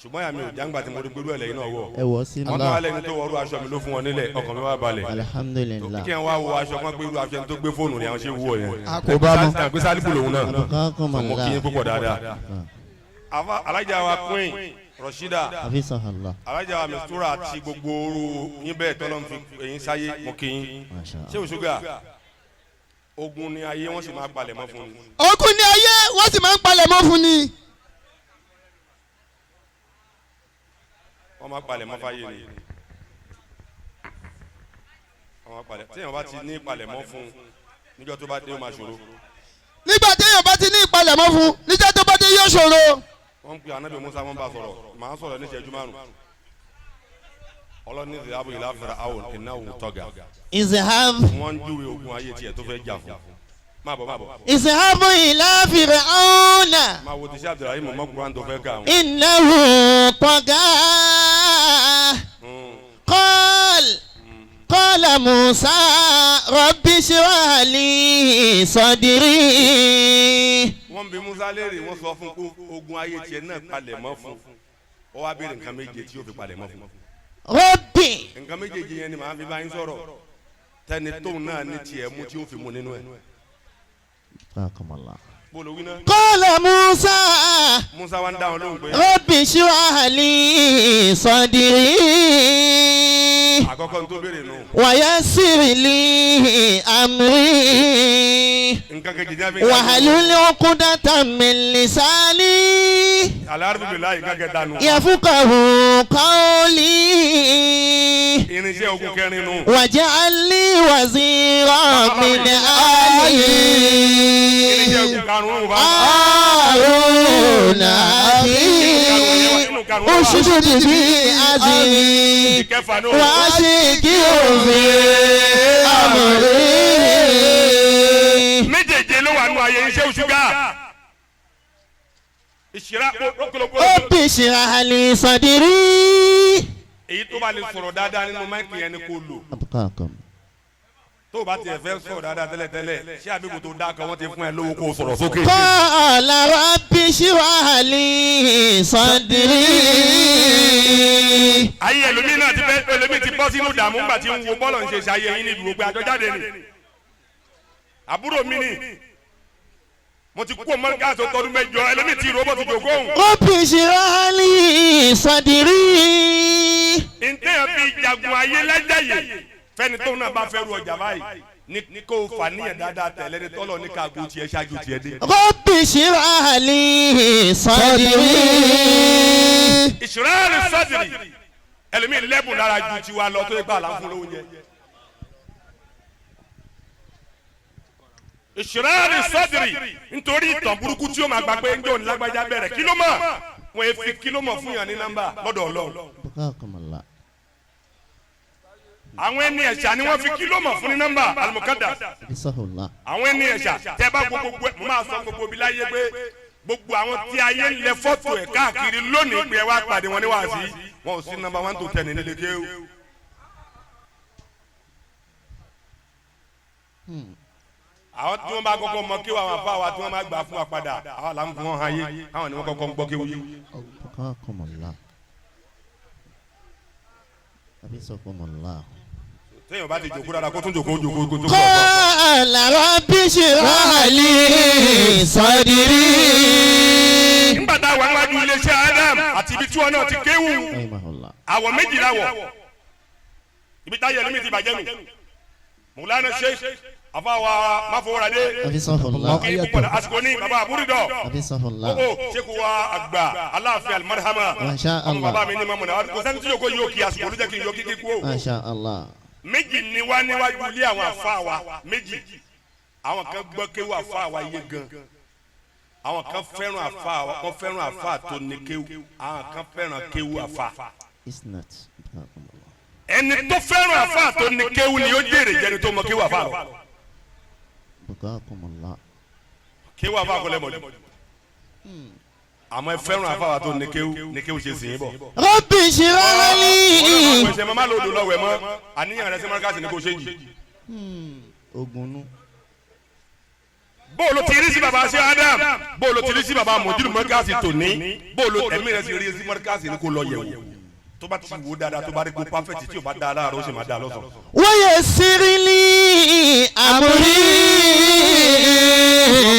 ṣùgbọ́n yà mí ò jáǹgbà tí mo rí gbérú ẹ̀ lẹ́yìn náà wọ̀ wọ́n tó wá lẹ́ni tó wọ́ọ́rú aṣọ mi ló fún wọn nílẹ̀ ọkàn mi wá balẹ̀ alhamdulillah. kí wọ́n wá wo aṣọ kan gbérú aṣọ tó gbé fóònù ni àwọn ṣe wúwo yẹn kò bá mu. gbé sálíbù lòun náà mo kí yín púpọ̀ dáadáa. alájà wa Queen Rashida alájà wa Mistura àti gbogbo ooru yín bẹ́ẹ̀ tọ́lọ́ fi ẹ̀yin sáyé mo kí yín ṣé òṣùgà ogun ni ayé wọ́n sì máa palẹ̀ mọ́ fún ni. ogun ni ayé wọ́n sì máa ń palẹ̀ mọ́ fún ni. wọ́n máa palẹ̀ mọ́ fáyé ni àwọn palẹ̀ téèyàn bá ti ní ìpalẹ̀mọ́ fún níjọ́ tó bá dé ó máa ṣòro. nígbà téèyàn bá ti ní ìpalẹ̀mọ́ fún níjọ́ tó bá dé yóò ṣòro. wọ́n ń pe anabi musa wọ́n bá sọ̀rọ̀ màá sọ̀rọ̀ ní ìṣẹ́jú márùn. ọlọ́ni ìṣe abu ilá fẹ́rẹ̀ àwọn ìnáwó tọ́gà. izhab. wọ́n ń júwe ogun ayé tiẹ̀ tó fẹ́ jà fún. má bọ̀. izhab ila fir'auna. máa wo ti ṣe Abdulrahim mọ́ kuran tó fẹ́ kà wọ́n. innahu tagha. qala Musa rabbi shrah li sadri. wọ́n bí Musa léèrè wọ́n sọ fún pé ogun ayé tiẹ̀ náà palẹ̀mọ́ fún. ó wá béèrè nǹkan méje tí yóò fi palẹ̀mọ́ fún. Rabbi. nǹkan méjèèjì yẹn ni màá fi bá yín sọ̀rọ̀ tẹni tóun náà ní tiẹ̀ mú tí ó fi mú nínú ẹ̀. bolo wí náà. Qala Musa. Musa wa ń dáhùn lóhùn pé. Rabbi shrah li sadri. àkọ́kọ́ n tó béèrè nù. wa yassir li amri. nǹkan kejì ní abẹ́. wahlul uqdatan min lisani. alhamdulilayi nǹkan kẹta nù. yafqahu qawli. irinṣẹ́ ogun kẹrin nù. waj'al li waziran min ahli. irinṣẹ́ ogun karùn-ún wà. Haruna akhi. ushdud bihi azri. washrikihu fi amri. méjèèjì ló wà nù ayé iṣẹ́ òṣùgà. ìṣirà lókòlókò. Rabbi shrah li sadri. èyí tó bá lè sọ̀rọ̀ dáadáa nínú máìkì yẹn ni kò lò. tó o bá tiẹ̀ fẹ́ sọ̀rọ̀ dáadáa tẹ́lẹ̀tẹ́lẹ̀ ṣé àbíkú tó dáa kan wọ́n ti fún ẹ lówó kó o sọ̀rọ̀ sókè. Qala rabbi shrah li sadri. ayé ẹlòmíì náà ti fẹ́ ẹlòmíì ti bọ́ sínú ìdààmú nígbà tí ń wo bọ́ọ̀lù ń ṣe ṣayé yín níbi gbogbo àjọjáde ni. àbúrò mi ni mo ti kú mọ́ríkà tó tọdún mẹ́jọ ẹlòmíì ti rò bó ti jòkó òun. Rabbi shrah li sadri. ntẹ́yàn fi jagun ayé lájàyè fẹ́ni tó náà bá fẹ́ ru ọjà báyìí ní kó fà níyàn dáadáa tẹ̀lé ní tọ́lọ̀ ní káàgó tiẹ̀ ṣáájú tiẹ̀ dé. Rabbi shrah li sadri. ìṣúra sọ́dìrì ẹlòmíì lẹ́bùn lára ju tiwa lọ tó gbà láǹfún lóúnjẹ. ìṣúra sọ́dìrì nítorí ìtàn burúkú tí ó máa gbà pé ń jò ní lágbájá bẹ̀rẹ̀ kí ló mọ̀ wọ́n yẹ fi kí ló mọ̀ fún yàn ní nọ́mbà lọ́dọ̀ Ọlọ́run. àwọn ẹni ẹ̀ṣà ni wọ́n fi kí ló mọ̀ fún ní nọ́mbà al-Muqaddas. àwọn ẹni ẹ̀ṣà tẹ́ bá gbogbo mo máa sọ gbogbo bí láyé pé gbogbo àwọn tí ayé ń lẹ fọ́tò ẹ̀ káàkiri lónìí pé ẹ wá pàdé wọn ní wàásí wọn ò sí nọ́mbà 1 to 10 nílé kéwù. àwọn tí wọ́n bá kọ́kọ́ mọ kéwù àwọn afá wa tí wọ́n máa gbà fún wa padà àwọn làwọn fún wọn hàn yé àwọn ni wọ́n kọ́kọ́ ń gbọ́ kéwù yé. téèyàn bá ti jòkó dáadáa kó tún jòkó tó kọ́. Qala rabbi shrah li sadri. nígbà tá a wà níwájú iléeṣẹ́ Adam àti ibi tí wọn náà ti kéwù àwọ̀ méjìlá wọ̀ ibi táyé ẹlẹ́mì ti bàjẹ́ nù Mawlana Sheikh afawa Mafowórádé àsìkò ní baba àbúrídọ̀ kókó Sheikh wa àgbà Aláàfin Al-Marhama ọmọ bàbá mi ní mamu náà kò sẹ́ni tí yóò kó yóò kí àsìkò olùjẹ́ kí n yóò kíkí kú o. méjì ni wá níwájú ilé àwọn àfa wa méjì àwọn kan gbọ́ kéwù àfa wa yé gan àwọn kan fẹ́ràn àfa wa kan fẹ́ràn àfa tó ní kéwù àwọn kan fẹ́ràn kéwù àfa. ẹni tó fẹ́ràn àfa tó ní kéwù ni ó jèrè jẹni tó mọ kéwù àfa lọ. kéwù àfa kò lẹ́ mọ̀ jù àmọ́ ẹ fẹ́ràn àfa wa tó ní kéwù ṣe sìn bọ̀. Rabbi shrah li. ọ̀rọ̀ ẹ̀sẹ̀ máa lòdù lọ́wọ́ ẹ̀ mọ́ àníyàn rẹ̀ sí mọ́ríkàsì ní kò ṣe yìí. bóòlù ti rí sí baba ṣe Adam bóòlù ti rí sí baba mọ̀júlù mọ́ríkàsì tòní bóòlù ẹ̀mí rẹ̀ sì rí sí mọ́ríkàsì ní kò lọ yẹ̀ wò tó bá ti wò dáadáa tó bá rí kó pàfẹ́tì tí o bá dáa láàárọ̀ ó sì máa dáa lọ́sàn. wa yassir li amri.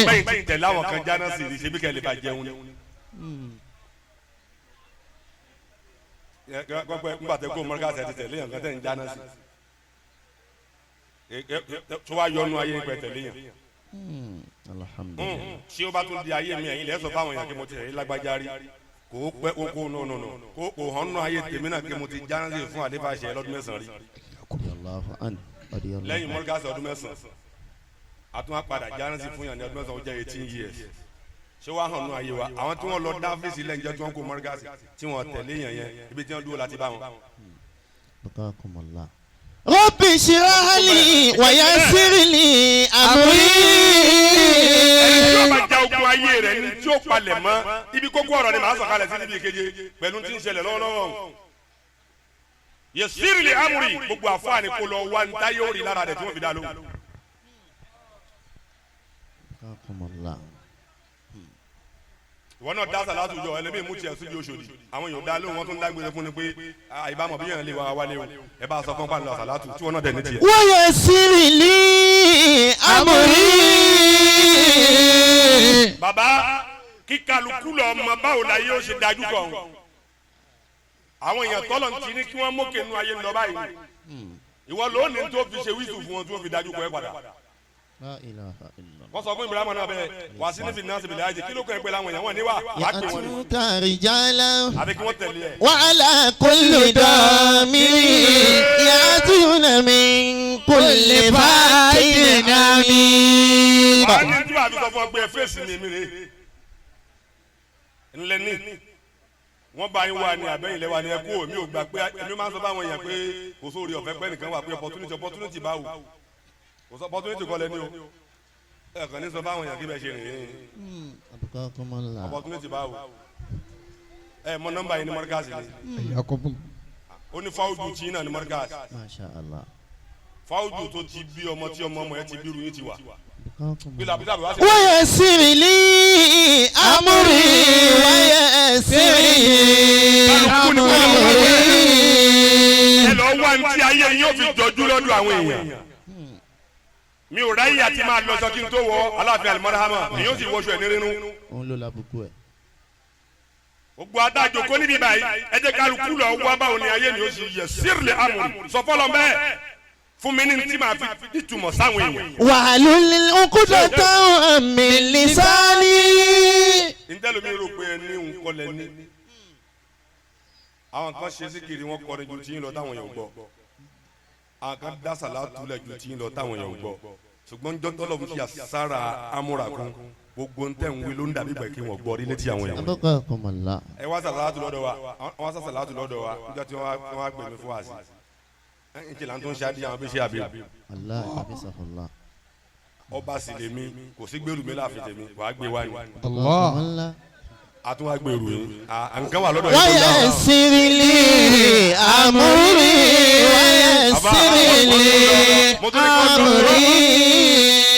bẹ́ẹ̀ ti tẹ̀lé àwọn kan jáná sí i ṣe bí kẹ́ lè bá jẹun ni. gbọ́pẹ́ nígbà tẹ́ kó mọ́ríkàsì ẹ̀ ti tẹ̀lé yàn kan tẹ̀ ń jáná sí i tó wá yọnu ayé pẹ̀ tẹ̀lé yàn. ṣé ó bá tún di ayé mi ẹ̀yin lẹ́sọ̀ fáwọn èèyàn kí mo ti rẹ̀ lágbájá rí kò pẹ́ kó nùnùnù kò hàn nù ayé tèmi náà kí mo ti jáná sí i fún àdébàṣẹ lọ́dún mẹ́sàn-án rí. lẹ́yìn mọ́ríkàsì ọdún 9 àtúnwá padà járánsì fún yàn ní ọdún 9 ó jẹ́ 18 years ṣé wàá hàn nù ayé wa àwọn tí wọ́n lọ dá fèsì lẹ́yìn tí wọ́n kó mọ́ríkàsì tí wọ́n tẹ̀lé yàn yẹn ibi tí wọ́n dúró láti bá wọn. Rabbi shrah li wa yassir li amri. ẹni tí ó bá ja ogun ayé rẹ̀ ni tí ó palẹ̀ mọ́ ibi kókó ọ̀rọ̀ ni màá sọ̀kalẹ̀ sí níbi ìkeje pẹ̀lú tí ń ṣẹlẹ̀ lọ́wọ́lọ́wọ́. yassir li amri gbogbo àfáàní kò lọ wá ní táyé ó rí lára rẹ̀ tí wọ́n fi dá lóhùn. ìwọ náà dá sàlátù jọ ẹlẹ́mìí mú tiẹ̀ sójú Òṣòdì àwọn èèyàn dá lóhùn wọn tún dágbére fún ni pé ìbámu bí yẹn lè wá wálé o ẹ bá sọ fún pàlọ́ sàlátù tí wọn náà dẹ̀ ní tiẹ̀. wa yassir li amri. bàbá kíkálukú lọ ọmọ báwo la yóò ṣe dájú kọ àwọn èèyàn tọ́lọ̀ ń ti ní kí wọ́n mókè nú ayé lọ báyìí ìwọ lónìí tó fi ṣe wíṣù fún wọn tó fi dájú kọ ẹ padà. wọ́n sọ fún Ibrahim náà bẹ́ẹ̀ wà sí nífi náà síbi láàyè kí ló kọ́ ẹ pé láwọn èèyàn wọn níwà wà á pè wọn ni. ya'tuka rijalan àbí kí wọ́n tẹ̀lé ẹ. wa ala kulli damirin ya'tuna min kulli fajjin amiq. wà á ní tí wàá fi sọ fún ọ pé fèsì ni èmi rè ńlẹ ní wọ́n bá yín wá ní àbẹ́yìn lẹ́wà ní ẹkú mi ò gbà pé ẹni máa ń sọ fáwọn èèyàn pé kò sóore ọ̀fẹ́ pẹ́ nìkan wà pé opportunity báwo kò sọ opportunity kọ́ lẹ́ni o ẹ̀kan ní sọ fáwọn èèyàn kí bẹ́ẹ̀ ṣe rìn opportunity báwo ẹ mọ nọ́mbà yìí ní mọ́ríkàsì ni ó ní fáwùjù tí náà ní mọ́ríkàsì fáwùjù tó ti bí ọmọ tí ọmọ ẹ ti bí ruyin ti wà. wa yassir li amri wa yassir li amri. ẹ lọ wá ní tí ayé yín ó fi jọjú lọ́dọ̀ àwọn èèyàn mi ò ráyè àti máa lọ sọ kí n tó wọ Aláàfin Al-Marhama ni yóò sì wọṣọ ẹ ní rínú. òun ló labùkù ẹ. gbogbo adájọ́ kó níbi báyìí ẹ jẹ́ kálukú lọ wá báwo ni ayé mi ó sì yassir li amri sọ fọlọ bẹ́ẹ̀ fún mi ní tí màá fi ìtumọ̀ sáwọn èèyàn. wahlul uqdatan min lisani. ntẹ́lómi rò pé ẹ ní nǹkan lẹ ní. àwọn kan ṣe síkiri wọn kọrin ju tí ń lọ táwọn èèyàn gbọ́ àwọn kan dá sàlátù lẹ̀ ju tí ń lọ táwọn èèyàn gbọ́ ṣùgbọ́n jọ́tọ́lọ́ fi àsára amúrakún gbogbo ntẹ̀ ń wí ló ń dàbí pẹ̀ kí wọ́n gbọ́ rí létí àwọn èèyàn. ẹ wá sàlátù lọ́dọ̀ wa wọ́n sá sàlátù lọ́dọ̀ wa níjọ́ tí wọ́n wá gbẹ̀mí fún wa sí n kìlá tó ń ṣe àdìyàn àwọn bí ṣe àbí. ọba sì lè mi kò sí gbèrú mi láàfin tèmi wàá gbé wá ni. a tún wá gbèrú yín nǹkan wà lọ́dọ̀ yìí. wa yassir li amri wa yassir li amri.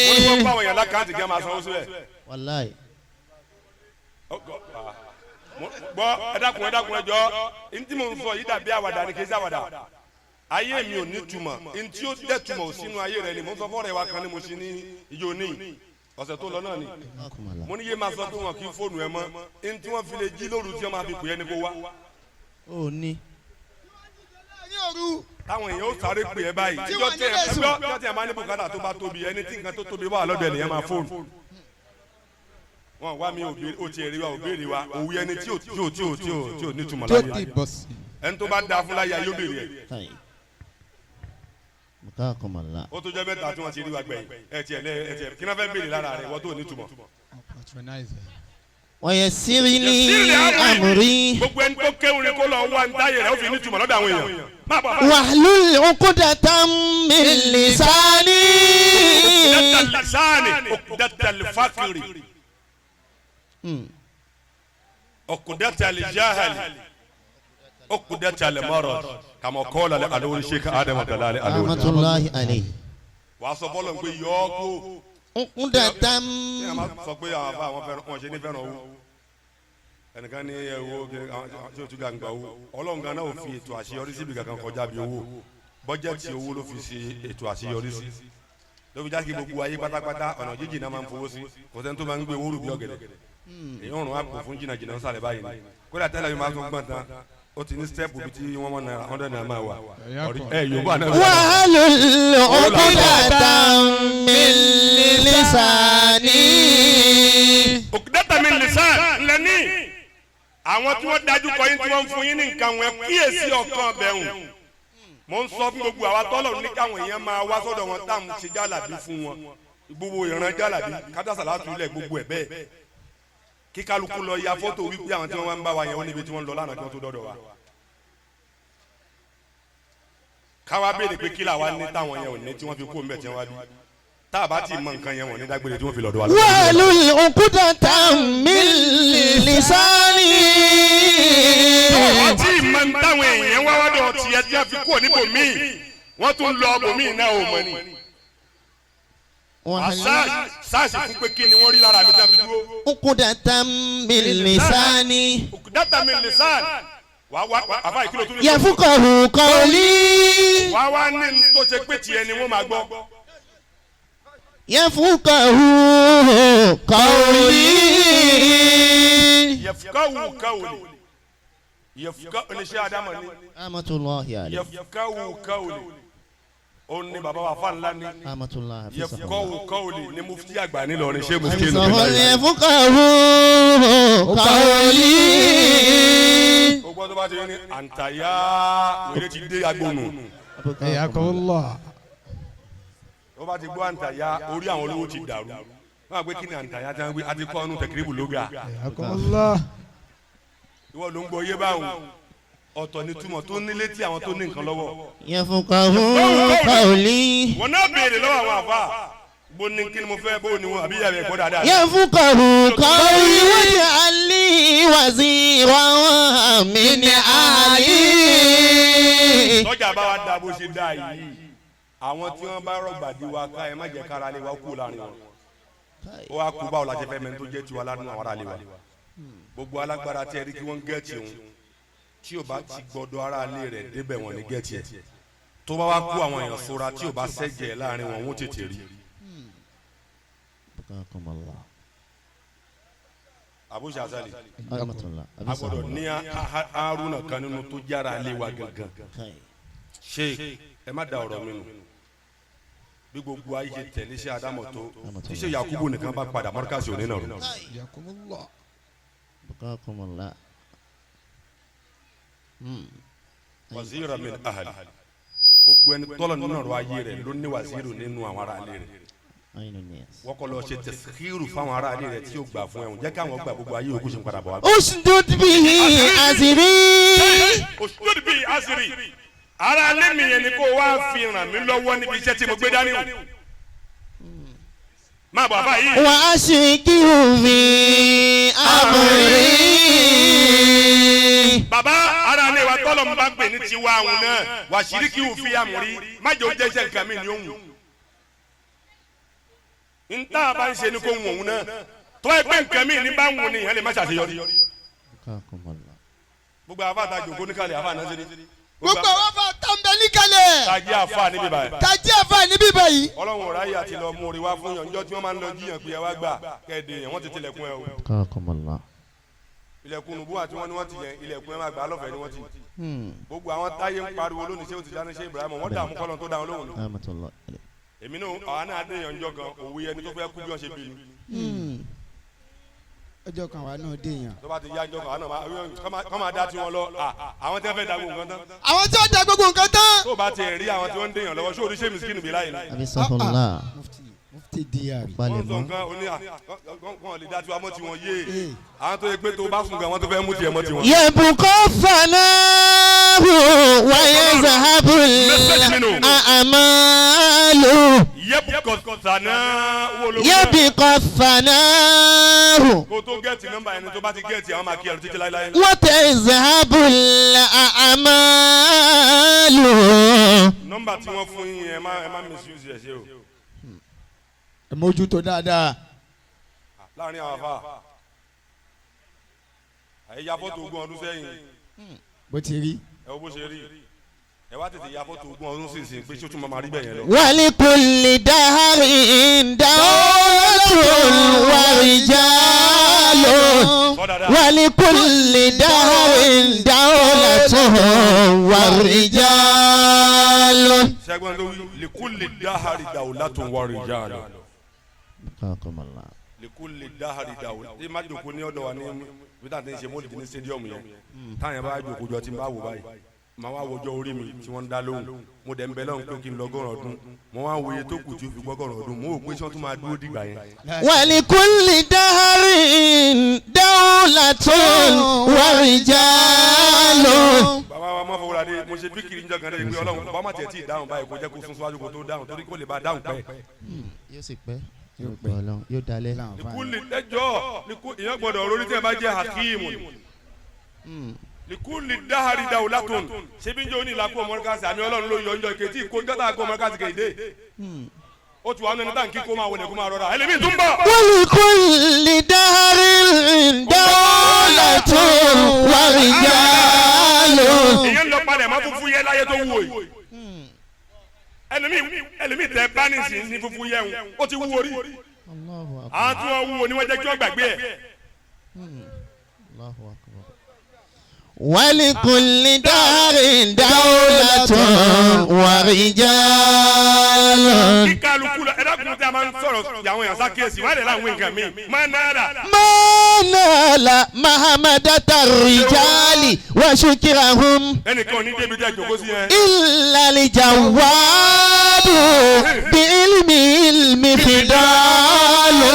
mo ní wọ́n bá àwọn èèyàn lákàntì kí a máa sanwó sílẹ̀. wàláì. gbọ́ ẹ dákun ẹ jọ ntí mo ń sọ yìí dàbí àwàdà ni kì í ṣàwàdà ayé mi ò ní túmọ̀ ntí ó dẹ̀ túmọ̀ sínú ayé rẹ ni mo sọ fọ́ọ̀rẹ́ wa kan ni mo ṣe ní ijó ní ọ̀sẹ̀ tó lọ náà ni mo ní yé máa sọ pé wọn kì í fóònù ẹ mọ́ ntí wọ́n fi lè jí lóru tí wọ́n máa fi pè é ní kó wá. ó ní. táwọn èèyàn ó sáré pè é báyìí ìjọ tí ẹ máa ní bùkátà tó bá tóbi ẹni tí nǹkan tó tóbi wà lọ́dọ̀ ènìyàn máa fóònù wọn wá mi ò tiẹ̀ rí wa ò béèrè wa òwú ẹni tí ò ní túmọ̀ láyé ẹni tó bá da fún láyé yóò béèrè ẹ. ó tó jẹ́ mẹ́ta tí wọ́n ti rí wa gbẹ̀yìn ẹ tiẹ̀ kí náà fẹ́ béèrè lára rẹ̀ wọ́n tó ní túmọ̀. wa yassir li amri. gbogbo ẹni tó kéwòn kó lọ wá ní táyé rẹ̀ ó fi ní túmọ̀ lọ́dọ̀ àwọn èèyàn. wahlul uqdatan min lisani. uqdatal fakri uqdatal jahali uqdatal marad kama qala li alawli sheikh adam dalali alawli rahmatullahi alayhi. wàá sọ fọlọ́ pé yọ́ọ́kó. uqdatan. ní a máa sọ pé àwọn afa wọn ṣe ní fẹ́ràn owó ẹnìkan ní owó tí o tún ga nǹkan owó ọlọ́run gan náà ò fi ètò àṣeyọrí síbi kankan kọjá bí owó bọ́jẹ́tì owó ló fi ṣe ètò àṣeyọrí sí ló fi jáde gbogbo ayé pátápátá ọ̀nà jíjìn náà máa ń fowó sí kò sẹ́ni tó máa ń gbé owó rù bí ọ̀gẹ̀dẹ̀ èyí ń rún àpò fún jìnnà sálẹ̀ báyìí ni kódà tẹ́lẹ̀ mi máa tún gbọ̀n tán ó ti ní stẹ́ẹ̀pù bíi tí wọ́n mọ̀ náírà 100 náírà máa wà yorùbá náà. wahlul uqdatan min lisani. uqdatan min lisani lẹ́ni àwọn tí wọ́n dájú kọ yín tí wọ́n ń fún yín ní nǹkan wọn kíyèsí ọkàn bẹ̀rùn mo ń sọ fún gbogbo àwa tọ́lọ̀ ní káwọn èèyàn máa wá sọ́dọ̀ wọn táwọn ṣe jálàbí fún wọn gbogbo ìran jálàbí kádàsálátù ilẹ̀ gbogbo ẹ̀ bẹ́ẹ̀ kí kálukú lọ ya fọ́tò wípé àwọn tí wọ́n wá ń bá wa yẹn wọ́n níbi tí wọ́n lọ lánàá kí wọ́n tó dọ́dọ̀ wa. káwa béèrè pé kí làwa ní táwọn yẹn ò ní tí wọ́n fi kó mbẹ́ tí wọ́n wá bí tá a bá ti mọ nǹkan yẹn wọ́n ní dágbére tí wọ́n fi lọ́dọ̀ wa. wàlú òkúta mi lisani. ọtí ìmọ̀ ń táwọn èèyàn wá wádọ̀ tiẹ̀ tí wọ́n fi kó níbò míì wọ́n tún lọ bòmíì náà ò mọ̀ ni. sáàsì fún pé kí ni wọ́n rí lára mi tí wọ́n fi dúró. òkúta mi lisani. òkúta mi lisani. àfa ìkìlọ̀ tún ní. yẹfukọ̀hù kọ́lí. wá ní tó ṣe pé tiẹ̀ ni wọ́n máa gbọ́. yẹfukọ̀hù kọ́lí. yẹfukawu kawuli oníṣẹ́ adamu ni. amatullahi alayhi. yẹfukawu kawuli ó ní baba wa fa ńlá ni. amatullahi alayhi. yẹfukawu kawuli ni mufti àgbà nílọrin ṣé mufti sọ̀rọ̀ nìkan. yẹfukọ̀hù kọ́lí. ó gbọ́dọ̀ bá ti ní àǹtàyà wèrè ti dé agbóhùn. Ayakumullah. ó bá ti gbọ́ àǹtàyà orí àwọn olówó ti dàrú. wọ́n á gbé kí ni àǹtàyà tí wọ́n gbé àti kọ́ ọ́nù tẹ̀kírìbù lóga. Ayakumullah. ìwọ ló ń gbọ́ yé báwọn ọ̀tọ̀ ni túmọ̀ tó nílé tí àwọn tó ní nǹkan lọ́wọ́. yẹfukọ̀hù kọ́lí. wọn náà béèrè lọ́wọ́ àwọn àfa bó ní kí ni mo fẹ́ bó ni wọn àbí yàrá ẹ̀kọ́ dáadáa. yẹfukọ̀hù kọ́lí waj'alni waziran min ahli. sọ́jà bá wa da bó ṣe dá yìí àwọn tí wọ́n bá rọ̀gbàdì wa ká ẹ má jẹ́ kára lé wa kú láàrin wọn. ó wá kú báwo la ṣe fẹ́ mẹ́ni tó jẹ́ tiwa ládùn àwọn ará lé wa. gbogbo alágbára tí ẹ rí kí wọ́n gẹ̀ẹ́tì òun tí o bá ti gbọ́dọ̀ ara lé rẹ̀ débẹ̀ wọn ní gẹ̀ẹ́tì ẹ̀ tó bá wá kú àwọn èèyàn sora tí o bá sẹ́jẹ̀ láàrin wọn wọ́n tètè rí. àbúṣe azali agbọ́dọ̀ ní Haruna kan nínú tó jára lé wa gangan ṣe ẹ má da ọ̀rọ̀ mi nù bí gbogbo ayé ṣe tẹ̀lé ṣe Ádámọ̀ tó tí ṣe Yakubu nìkan bá padà mọ́ríkàsì òní náà rò. Ayakumullah. wazira min ahali gbogbo ẹni tọ́lọ̀ nínú ọ̀rọ̀ ayé rẹ̀ ló ní waziri nínú àwọn ará ilé rẹ̀ wọ́n kọ́ lọ ṣe tẹ̀síkìrù fáwọn ará ilé rẹ̀ tí yóò gbà fún ẹ̀hún jẹ́ káwọn gbà gbogbo ayé òkú ṣe ń padà bọ̀ wá. usdud bihi aziri. usdud bihi aziri ara ilé mi yẹn ni kó wá fi ràn mí lọ́wọ́ níbi iṣẹ́ tí mo gbé dání o. máa bọ̀ àbá yìí. wa ashrikihu fi amri. bàbá ara ilé wa tọ́lọ̀ ń bá gbè ní tiwa àwọn náà wà shirikihu fi amri má jẹ́ ó jẹ́ iṣẹ́ nǹkan mi ni ó wù. nta bá ń ṣe ni kò ń wọ̀n náà tó ẹgbẹ́ nǹkan mi ní bá ń wù ni ìyẹn lè má ṣàṣeyọrí. gbogbo àfa àtàjò kó níkàlẹ̀ àfa náà ṣe ni. gbogbo àwọn afa tàǹbẹ̀ níkàlẹ̀. tají àfa níbí báyìí. tají àfa níbí báyìí. ọlọ́run ọ̀rá yìí àti lọ mú orí wá fún yàn njọ́ tí wọ́n máa ń lọ jíyàn pé ẹ wá gbà kẹ́ẹ̀dé yẹn wọ́n ti tilẹ̀kùn ẹ o. ilẹ̀kùn nùbú àti wọn ni wọ́n ti yẹn ilẹ̀kùn ẹ máa gbà lọ́fẹ̀ẹ́ ni wọ́n ti. gbogbo àwọn táyé ń pariwo lónìí ṣé o ti dáná ṣé Ibrahim wọ́n dààmú kọ́lọ́n tó dáhùn lóhùn ni. èmi náà àwọn náà dé yànjọ gan òwe ẹni tó fẹ́ kú bí wọ́n ṣe bí ni. ọjọ́ kan wà náà dé yàn. tó bá ti yá jọ kan àwọn náà kọ́ máa dá tiwọn lọ àwọn tí wọ́n fẹ́ da gbogbo nǹkan tán. àwọn tí wọ́n da gbogbo nǹkan tán. tó bá ti rí àwọn tí wọ́n ń dé yàn lọ́wọ́ ṣé oríṣi mìsíkìnì bí láyé ni. abisahullah. mufti dr. wọ́n sọ nǹkan oní kàn lè dá tiwọn mọ́ tiwọn yé àwọn tó yẹ pé tó bá sùn gan wọ́n tó fẹ́ mú tiẹ̀ mọ́ tiwọn. yẹ̀bùkọ́ fanáhù wáyé zahabu àmàlù. yẹ̀bùkọ́ fanáhù. yẹ̀bùkọ́ fanáhù. kó tó gẹ̀ẹ́tì nọ́mbà ẹni tó bá ti gẹ̀ẹ́tì àwọn máa kí ẹrù títí láéláé. wọ́n tẹ zahabu àmàlù. nọ́mbà tí wọ́n fún yín ẹ má misuse ẹ̀ ṣe o. ẹ mójútó dáadáa. láàrin àwọn afa àyè fọ́tò ogún ọdún sẹ́yìn. bó ti rí. ẹ wo bó ṣe rí ẹ wá tètè ya fọ́tò ogún ọdún sísìn pé ṣé ó tún máa rí bẹ́ẹ̀ yẹn lọ. walikulli daharin dawlatun wa rijalun. walikulli daharin dawlatun wa rijalun. sẹ́gbọ́n ló wí likulli dahari dawlatun wa rijalun. likulli dahari dawlatun. ẹ má jòkó ní ọ̀dọ̀ wa ní bí táwọn ti ń ṣe mọ́lìdì ní stadium yẹn táwọn yẹn bá jòkó jọ tí ń bá wò báyìí màá wá wọjọ́ orí mi tí wọ́n ń dá lóhùn mo dẹ̀ ń bẹ lọ́hùn pé kí n lọ́gọ́rùn ọdún mo wá ń wo iye tó kù tí ó fi gbọ́gọ́rùn ọdún mo ò pé sọ́n tún máa dúró dìgbà yẹn. walikulli daharin dawlatun wa rijalun. bàbá wa máa fọwọ́ra dé mo ṣe bíkìrì ń jọ kan dé pé ọlọ́run bá má tiẹ̀ tí ì dáhùn báyìí kó jẹ́ kó sún síwájú kó tó dáhùn torí kó lè bá dáhùn pẹ́. yóò sì pẹ́ yóò dalẹ̀. likuli ẹjọ́ ìyẹn gbọ́dọ̀ orí tí ẹ bá jẹ́ hakimu likuli dahari dawlatun ṣebí ń jẹ́ oní ìlàkú ọmọdékàsí àmì ọlọ́run ló yọ ọjọ́ ìkẹtì kó jọ́tà kó ọmọdékàsí kẹ̀dé ó ti wà nínú táǹkì kó máa wọlé kó máa rọra ẹlẹ́mìí tún bọ̀. walikulli daharin dawlatun wa rijalun. ìyẹn lọ padà má fúnfún yẹ láyé tó wúwo yìí ẹlẹ́mìí tẹ bánìsì ní fúnfún yẹ ń ó ti wúwo rí àwọn tí wọ́n wúwo ni wọ́n jẹ́ kí wọ́n gbàgbé ẹ̀. walikulli daharin dawlatun wa rijalun. kí kálukú lọ ẹ̀dá kùnú tí a máa ń sọ̀rọ̀ àwọn èèyàn sákèésì wọ́n á lè láwọn nǹkan mi máa náírà. manala mahamadata rijali wa shukirahum. ẹnìkan ò ní débi tẹ́ jòkó sí yẹn. illa lijawadu bi ilmi fidalu.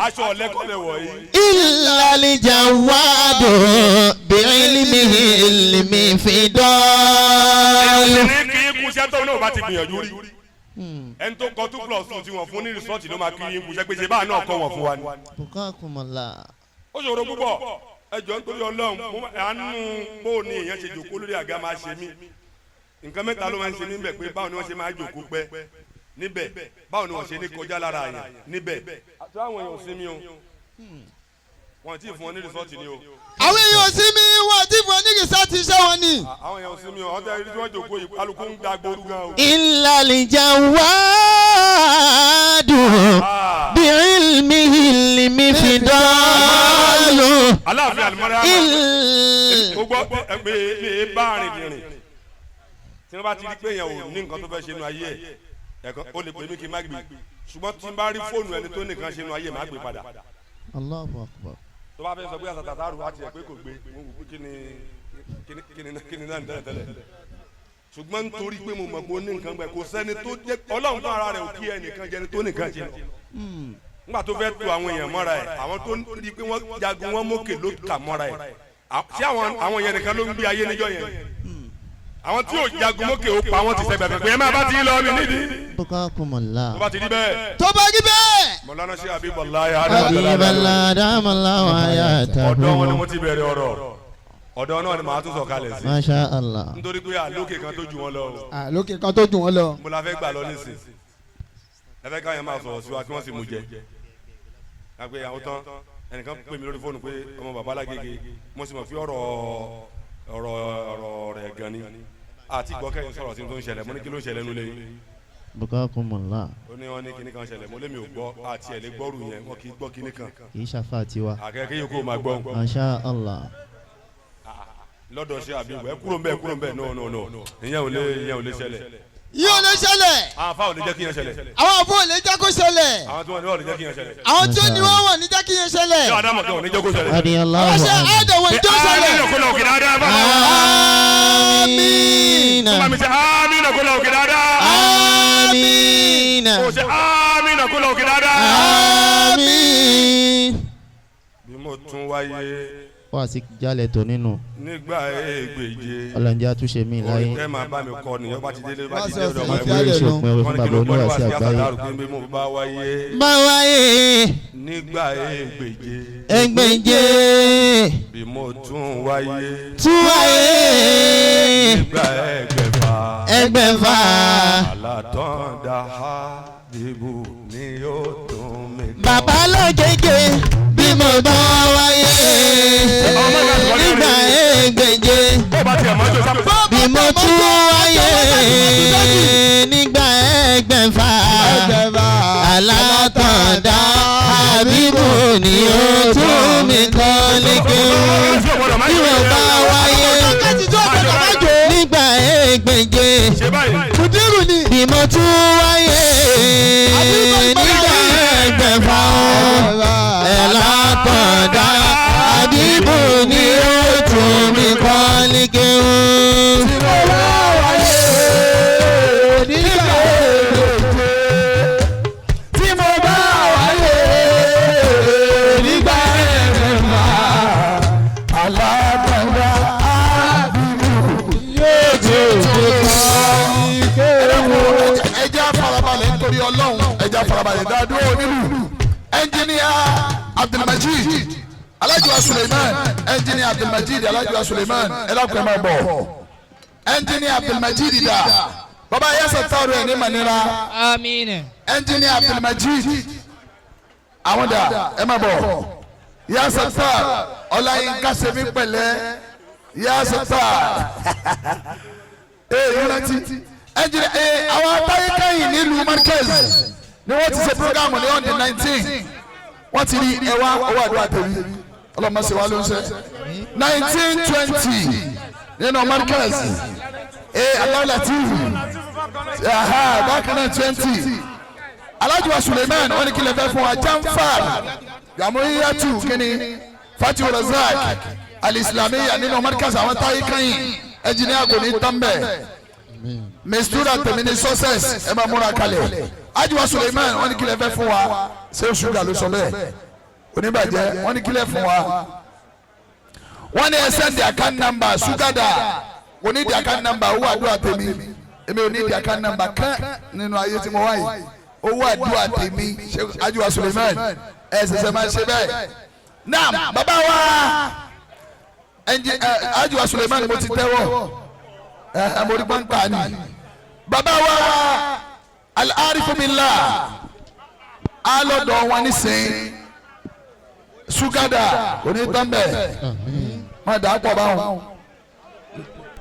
aṣọ ọ̀lẹ́kọ̀ọ́lẹ̀ wọ̀nyí. illa lijawadu bi ilmi fidalu. ẹni kì í kú sẹ́tọ̀ náà bá ti gbìyànjú rí. ẹni tó kọ 2+2 tí wọ́n fún ní rìsọ́ọ̀tì ló máa kí yín kú sẹ́ pé ṣe báà náà kọ́ wọ́n fún wa ni. ó ṣòro púpọ̀ ẹjọ́ nítorí ọlọ́run àánú bó ni èèyàn ṣe jòkó lórí àga máa ṣe mí nǹkan mẹ́ta ló máa ń ṣe níbẹ̀ pé báwo ni wọ́n ṣe máa jòkó pẹ́ níbẹ̀ báwo ni wọ́n ṣe ní kọjá lára àyàn níbẹ̀ àti àwọn èèyàn ò sí mi o wọn ti fún ọ ní rìsọ́ọ̀tì ni o. àwọn èèyàn ò sí mi wọn ti fún ọ ní rìsọ́ọ̀tì iṣẹ́ wọn ni. àwọn èèyàn ò sí mi o ọtí ẹni tí wọ́n jòkó yìí kálukú ń gba gbóru gan o. illa lijawadu bi ilmi fidalu. aláàfin alimọ́lá gbogbo mi bá rìn rìn tí wọ́n bá ti rí pé èèyàn ò ní nǹkan tó fẹ́ ṣe nu ayé ẹ̀ ó lè pè mí kí n má gbé ṣùgbọ́n tí n bá rí fóònù ẹni tó nìkan ṣe nu ayé má gbé padà. Allahu akbar. tó bá fẹ́ sọ pé àtàtà àrùn àti ẹ̀ pé kò gbé kí ni náà ń tẹ́lẹ̀ ṣùgbọ́n nítorí pé mo mọ̀ pé ó ní nǹkan gbẹ kò sẹ́ni tó jẹ́ ọlọ́run fún ara rẹ̀ ò kí ẹnìkan jẹni tó nìkan jẹ nígbà tó fẹ́ tu àwọn èèyàn mọ́ra ẹ̀ àwọn tó rí pé wọ́n jagun wọn mókè ló kà mọ́ra ẹ̀ ṣé àwọn èèyàn nìkan ló ń gbé ayé níjọ́ yẹn àwọn tí yóò jagun mókè ó pa wọn ti sẹgbẹ pé ẹ má bá ti lọ mi nídìí. tó bá ti rí bẹ́ẹ̀. tó bá rí bẹ́ẹ̀. mọ̀lánà ṣe Habibullahi ọ̀dọ́ wọn ni mo ti bẹ̀rẹ̀ ọ̀rọ̀ ọ̀dọ́ náà ni màá tún sọ̀kalẹ̀ sí. Masha Allah. nítorí pé àlókè kan tó ju wọn lọ. àlókè kan tó ju wọn lọ. mo la fẹ́ gbà lọ nísìn ẹ fẹ́ káyọ̀ máa sọ̀rọ̀ sí wa kí wọ́n sì mú jẹ. àgbẹ̀ àwọn tán ẹnìkan pè mí lórí fóònù pé ọmọ bàbá Lágége mo sì mọ̀ fi ọ̀rọ̀ rẹ̀ gan ni àti gbọ́kẹ́yìn sọ̀rọ̀ sí tó ń ṣẹlẹ̀ mo ní kí ló ń ṣẹlẹ̀ nulẹ̀ yìí. Bukakumullah. ó ní wọn ní kinní kan ṣẹlẹ̀ mo lé mi ò gbọ́ àti ẹ̀ lè gbọ́rù yẹn wọn kì í gbọ́ kinní kan. kì í ṣàfà tiwa. àkẹ́kẹ́ yòókù máa gbọ́. Masha Allah. lọ́dọ̀ ṣe àbí wẹ́ kúrò ń bẹ́ẹ̀ no ìyẹn ò lè ṣẹlẹ̀. yìí ò lè ṣẹlẹ̀. àwọn afá ò lè jẹ́ kí yẹn ṣẹlẹ̀. àwọn afọ ò lè jẹ́ kó ṣẹlẹ̀. àwọn tí wọ́n ní wọ́n lè jẹ́ kí yẹn ṣẹlẹ̀. àwọn tí ó ní wọ́n wọ̀ ní jẹ́ kí yẹn ṣẹlẹ̀. ṣé àdámọ̀ kí wọ́n ní jẹ́ kó ṣẹlẹ̀. Radiyallahu àwọn ṣe anhu. àdàwọ̀ ìjọ ṣẹlẹ̀. àmín kó lọ òkè dáadáa. àmín. tó bá mi ṣe àmín kó lọ òkè dáadáa. Àmín. kó ṣe àmín kó lọ òkè dáadáa. Àmín. bí mo tún wáyé. wọ́n á sì jálẹ̀ tó nínú. nígbà ègbèje. ọlọ́njẹ́ àtúnṣe mi láyé. orin tẹ́ máa bá mi kọ nìyẹn bá ti délé bá ti dé ọ̀dọ̀ Má máa ṣe ń ìwé ìṣòpin òwe fún bàbá oníwàásí àgbáyé. bá wáyé. bá wáyé. nígbà ègbèje. ẹgbẹ̀je. bí mo tún wáyé. tún wáyé. nígbà ẹgbẹ̀fà. ẹgbẹ̀fà. alátọ̀ndà Habibu ni yóò tún mi kọ́. bàbá Lágége bí mo bá wáyé. nígbà ẹgbẹ̀je. bí mo tún wáyé. nígbà ẹgbẹ̀fà. alátọ̀ndà Habibu ni yóò tún mi kọ́ lékè. bí mo bá wáyé. nígbà ẹgbẹ̀je. kùdírù ni. bí mo tún wáyé. nígbà ẹgbẹ̀fà. alátọ̀ndà Habibu ni yóò tún mi kọ́ lékè. ẹja farabalẹ̀ dáadúró nílùú ẹnjìníà Abdulmajid Alájùwà Suleiman ẹnjìníà Abdulmajid Alájùwà Suleiman ẹlẹ́kùn ẹ̀ máa bọ̀ ẹnjìníà Abdulmajid dà bàbá yẹsẹ̀ tọ́rọ ẹ̀ ní Manira Àmín. ẹnjìníà Abdulmajid àwọn dà ẹ̀ máa bọ̀ yẹsẹ̀ tọ́ Ọláyínká sẹ́mi pẹ̀lẹ́ yẹsẹ̀ tọ́ yọrọtí ẹnjìníà àwọn atáyé kẹ́yìn nílùú Markaz ni wọ́n ti ṣe programu ní on the 19 wọ́n ti rí ẹwà owó àdúrà tèmi ọlọ́mọ ṣe wá ló ń ṣe 1920 nínú Markaz aláwọ̀lá tv bákan náà 20 Alájùwà Suleiman wọ́n ní kí lè fẹ́ fún wa Jamfar Jamhuriyatu kíni Fatih Razak Al-Islamiyya nínú Markaz àwọn táyé kẹ́yìn ẹnjìníà kò ní tán bẹ́ẹ̀ mistura tẹmini success ẹ máa múra kalẹ̀ Alájùwà Suleiman wọ́n ní kílẹ̀ fẹ́ fún wa ṣé ṣúgà ló sọ bẹ́ẹ̀ oníbàjẹ́ wọ́n ní kílẹ̀ fún wa wọ́n ní ẹsẹ̀ di account number ṣúgà dà kò ní di account number owó àdúrà tèmi èmi ò ní di account number kán nínú ayé tí mo wáyé owó àdúrà tèmi Alájùwà Suleiman ẹ ṣẹ̀ṣẹ̀ máa ṣe bẹ́ẹ̀ náà bàbá wa Alájùwà Suleiman mo ti tẹ́wọ́ amori gbọ́ntà ni bàbá wa Al-Arifu Billah alọ́dọ̀ wọn ní sẹ́yìn ṣúgádà onítàmbẹ̀ má dàá pọ̀ báwọn